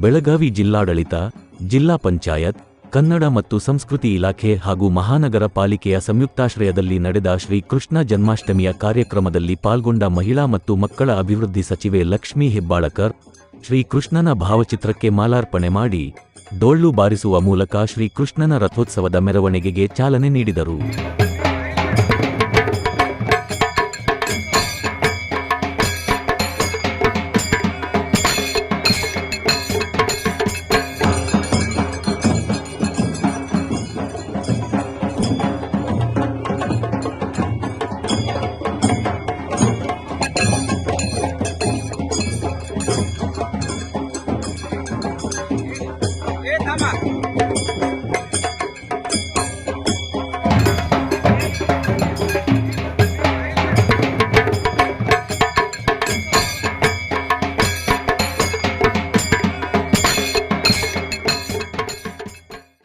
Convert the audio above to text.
ಬೆಳಗಾವಿ ಜಿಲ್ಲಾಡಳಿತ, ಜಿಲ್ಲಾ ಪಂಚಾಯತ್, ಕನ್ನಡ ಮತ್ತು ಸಂಸ್ಕೃತಿ ಇಲಾಖೆ ಹಾಗೂ ಮಹಾನಗರ ಪಾಲಿಕೆಯ ಸಂಯುಕ್ತಾಶ್ರಯದಲ್ಲಿ ನಡೆದ ಶ್ರೀ ಕೃಷ್ಣ ಜನ್ಮಾಷ್ಟಮಿಯ ಕಾರ್ಯಕ್ರಮದಲ್ಲಿ ಪಾಲ್ಗೊಂಡ ಮಹಿಳಾ ಮತ್ತು ಮಕ್ಕಳ ಅಭಿವೃದ್ಧಿ ಸಚಿವೆ ಲಕ್ಷ್ಮೀ ಹೆಬ್ಬಾಳಕರ್ ಶ್ರೀ ಕೃಷ್ಣನ ಭಾವಚಿತ್ರಕ್ಕೆ ಮಾಲಾರ್ಪಣೆ ಮಾಡಿ ಡೊಳ್ಳು ಬಾರಿಸುವ ಮೂಲಕ ಶ್ರೀ ಕೃಷ್ಣನ ರಥೋತ್ಸವದ ಮೆರವಣಿಗೆಗೆ ಚಾಲನೆ ನೀಡಿದರು. Tama.